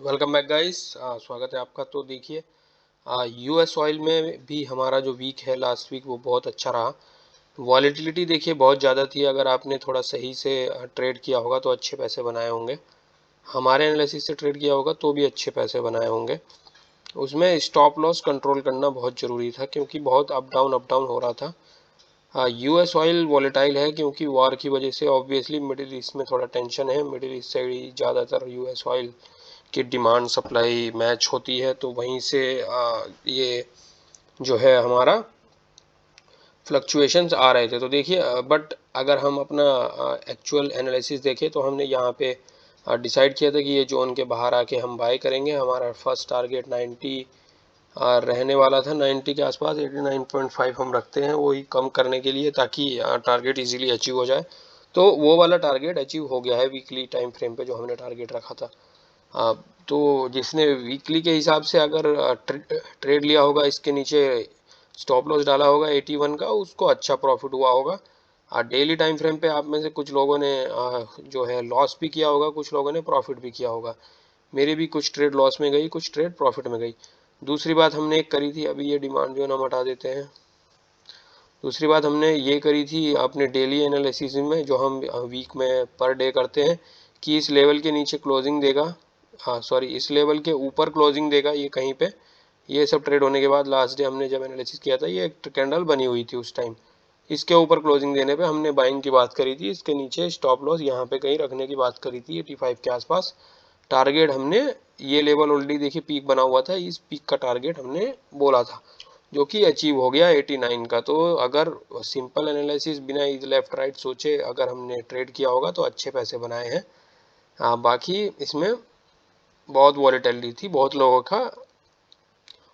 Welcome back guys. स्वागत है आपका। तो देखिए, यूएस ऑयल में भी हमारा जो वीक है लास्ट वीक वो बहुत अच्छा रहा। वॉलेटिलिटी देखिए बहुत ज़्यादा थी। अगर आपने थोड़ा सही से ट्रेड किया होगा तो अच्छे पैसे बनाए होंगे। हमारे एनालिसिस से ट्रेड किया होगा तो भी अच्छे पैसे बनाए होंगे। उसमें स्टॉप लॉस कंट्रोल करना बहुत ज़रूरी था क्योंकि बहुत अप डाउन हो रहा था। यूएस ऑयल वॉलेटाइल है क्योंकि वॉर की वजह से ऑब्वियसली मिडिल ईस्ट में थोड़ा टेंशन है। मिडिल ईस्ट से ही ज़्यादातर यूएस ऑयल की डिमांड सप्लाई मैच होती है, तो वहीं से ये जो है हमारा फ्लक्चुएशंस आ रहे थे। तो देखिए, बट अगर हम अपना एक्चुअल एनालिसिस देखें तो हमने यहाँ पे डिसाइड किया था कि ये जोन के बाहर आके हम बाय करेंगे। हमारा फर्स्ट टारगेट 90 रहने वाला था, 90 के आसपास। 89.5 हम रखते हैं वही कम करने के लिए, ताकि टारगेट इजीली अचीव हो जाए। तो वो वाला टारगेट अचीव हो गया है वीकली टाइम फ्रेम पे जो हमने टारगेट रखा था। तो जिसने वीकली के हिसाब से अगर ट्रेड लिया होगा, इसके नीचे स्टॉप लॉस डाला होगा 81 का, उसको अच्छा प्रॉफिट हुआ होगा। डेली टाइम फ्रेम पे आप में से कुछ लोगों ने जो है लॉस भी किया होगा, कुछ लोगों ने प्रॉफिट भी किया होगा। मेरी भी कुछ ट्रेड लॉस में गई, कुछ ट्रेड प्रॉफिट में गई। दूसरी बात हमने एक करी थी, अभी ये डिमांड जो है ना हटा देते हैं। दूसरी बात हमने ये करी थी अपने डेली एनालिसिस में, जो हम वीक में पर डे करते हैं, कि इस लेवल के नीचे क्लोजिंग देगा, सॉरी इस लेवल के ऊपर क्लोजिंग देगा ये कहीं पे। ये सब ट्रेड होने के बाद लास्ट डे हमने जब एनालिसिस किया था, ये एक कैंडल बनी हुई थी उस टाइम। इसके ऊपर क्लोजिंग देने पे हमने बाइंग की बात करी थी, इसके नीचे स्टॉप लॉस यहाँ पे कहीं रखने की बात करी थी 85 के आसपास। टारगेट हमने ये लेवल ऑलरेडी देखिए पीक बना हुआ था, इस पीक का टारगेट हमने बोला था, जो कि अचीव हो गया 89 का। तो अगर सिंपल एनालिसिस बिना लेफ्ट राइट सोचे अगर हमने ट्रेड किया होगा तो अच्छे पैसे बनाए हैं। हाँ, बाकी इसमें बहुत वॉलेटिलिटी थी, बहुत लोगों का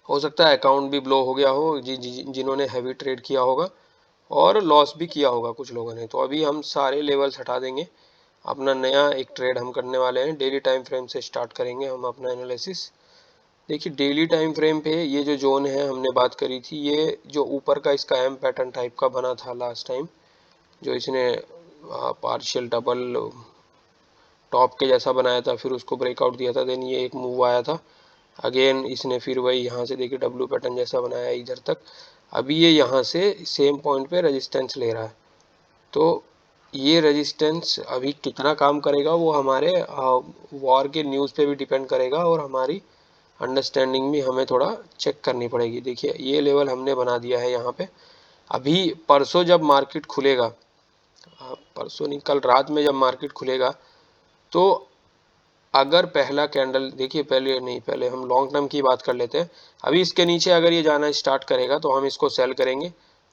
हो सकता है अकाउंट भी ब्लो हो गया हो, जिन्होंने हैवी ट्रेड किया होगा, और लॉस भी किया होगा कुछ लोगों ने। तो अभी हम सारे लेवल्स हटा देंगे। अपना नया एक ट्रेड हम करने वाले हैं, डेली टाइम फ्रेम से स्टार्ट करेंगे हम अपना एनालिसिस। देखिए, डेली टाइम फ्रेम पे ये जो जोन है हमने बात करी थी, ये जो ऊपर का इसका एम पैटर्न टाइप का बना था लास्ट टाइम, जो इसने पार्शियल डबल टॉप के जैसा बनाया था, फिर उसको ब्रेकआउट दिया था, देन ये एक मूव आया था। अगेन इसने फिर वही यहाँ से देखिए डब्ल्यू पैटर्न जैसा बनाया इधर तक। अभी ये यहाँ से सेम पॉइंट पे रेजिस्टेंस ले रहा है। तो ये रेजिस्टेंस अभी कितना काम करेगा वो हमारे वॉर के न्यूज़ पे भी डिपेंड करेगा, और हमारी अंडरस्टैंडिंग भी हमें थोड़ा चेक करनी पड़ेगी। देखिए, ये लेवल हमने बना दिया है यहाँ पे। अभी परसों जब मार्केट खुलेगा, परसों नहीं कल रात में जब मार्केट खुलेगा, तो अगर पहला कैंडल देखिए, पहले नहीं, पहले हम लॉन्ग टर्म की बात कर लेते हैं। अभी इसके नीचे अगर ये जाना स्टार्ट करेगा तो हम इसको सेल करेंगे।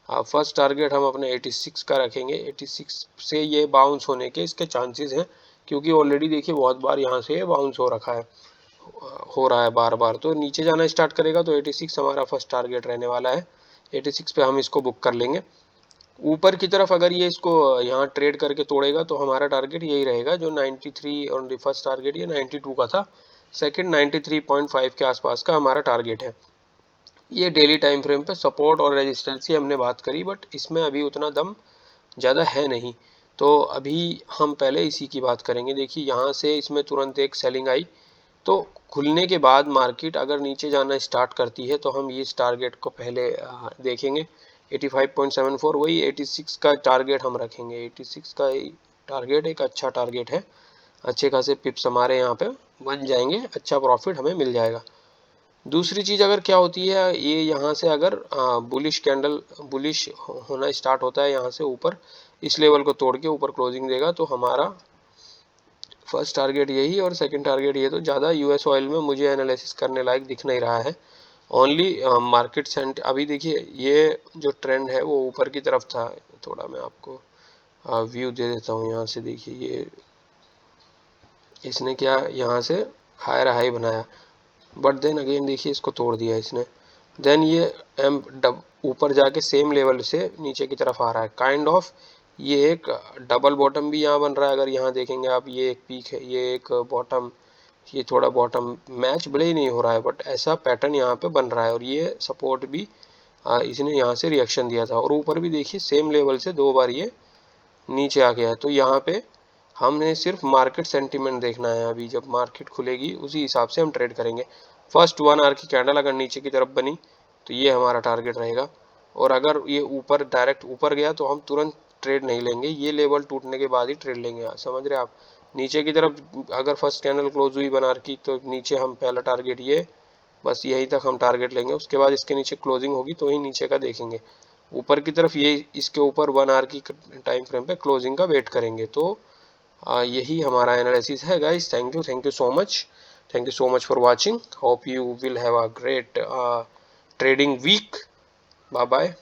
फर्स्ट टारगेट हम अपने 86 का रखेंगे। 86 से ये बाउंस होने के इसके चांसेस हैं, क्योंकि ऑलरेडी देखिए बहुत बार यहाँ से बाउंस हो रखा है, हो रहा है बार बार। तो नीचे जाना स्टार्ट करेगा तो 86 हमारा फर्स्ट टारगेट रहने वाला है। 86 पे हम इसको बुक कर लेंगे। ऊपर की तरफ अगर ये इसको यहाँ ट्रेड करके तोड़ेगा तो हमारा टारगेट यही रहेगा, जो 93 और फर्स्ट टारगेट ये 92 का था, सेकंड 93.5 के आसपास का हमारा टारगेट है। ये डेली टाइम फ्रेम पे सपोर्ट और रेजिस्टेंस की हमने बात करी, बट इसमें अभी उतना दम ज़्यादा है नहीं। तो अभी हम पहले इसी की बात करेंगे। देखिए, यहाँ से इसमें तुरंत एक सेलिंग आई, तो खुलने के बाद मार्केट अगर नीचे जाना स्टार्ट करती है तो हम इस टारगेट को पहले देखेंगे। 85.74, वही 86 का टारगेट हम रखेंगे। 86 का टारगेट एक अच्छा टारगेट है। अच्छे खासे पिप्स हमारे यहाँ पे बन जाएंगे, अच्छा प्रॉफिट हमें मिल जाएगा। दूसरी चीज़ अगर क्या होती है, ये यहाँ से अगर बुलिश कैंडल बुलिश होना स्टार्ट होता है, यहाँ से ऊपर इस लेवल को तोड़ के ऊपर क्लोजिंग देगा, तो हमारा फर्स्ट टारगेट यही और सेकंड टारगेट ये। तो ज़्यादा यूएस ऑयल में मुझे एनालिसिस करने लायक दिख नहीं रहा है। Only market cent. अभी देखिए, ये जो ट्रेंड है वो ऊपर की तरफ था। थोड़ा मैं आपको व्यू दे देता हूँ यहाँ से। देखिए, ये इसने क्या यहाँ से हायर हाई बनाया, बट देन अगेन देखिए इसको तोड़ दिया इसने। देन ये एम डब ऊपर जाके सेम लेवल से नीचे की तरफ आ रहा है काइंड ऑफ। ये एक डबल बॉटम भी यहाँ बन रहा है, अगर यहाँ देखेंगे आप, ये एक पीक है, ये एक बॉटम, ये थोड़ा बॉटम मैच भले ही नहीं हो रहा है, बट ऐसा पैटर्न यहाँ पे बन रहा है। और ये सपोर्ट भी इसने यहाँ से रिएक्शन दिया था, और ऊपर भी देखिए सेम लेवल से दो बार ये नीचे आ गया है। तो यहाँ पे हमने सिर्फ मार्केट सेंटीमेंट देखना है। अभी जब मार्केट खुलेगी उसी हिसाब से हम ट्रेड करेंगे। फर्स्ट 1 आवर की कैंडल अगर नीचे की तरफ बनी तो ये हमारा टारगेट रहेगा, और अगर ये ऊपर डायरेक्ट ऊपर गया तो हम तुरंत ट्रेड नहीं लेंगे, ये लेवल टूटने के बाद ही ट्रेड लेंगे। समझ रहे आप? नीचे की तरफ अगर फर्स्ट कैंडल क्लोज हुई 1 आवर की तो नीचे हम पहला टारगेट ये, बस यही तक हम टारगेट लेंगे, उसके बाद इसके नीचे क्लोजिंग होगी तो ही नीचे का देखेंगे। ऊपर की तरफ ये इसके ऊपर 1 आवर की टाइम फ्रेम पे क्लोजिंग का वेट करेंगे। तो यही हमारा एनालिसिस है guys. Thank you so much, thank you so much for watching. Hope you will have a great trading week. Bye bye.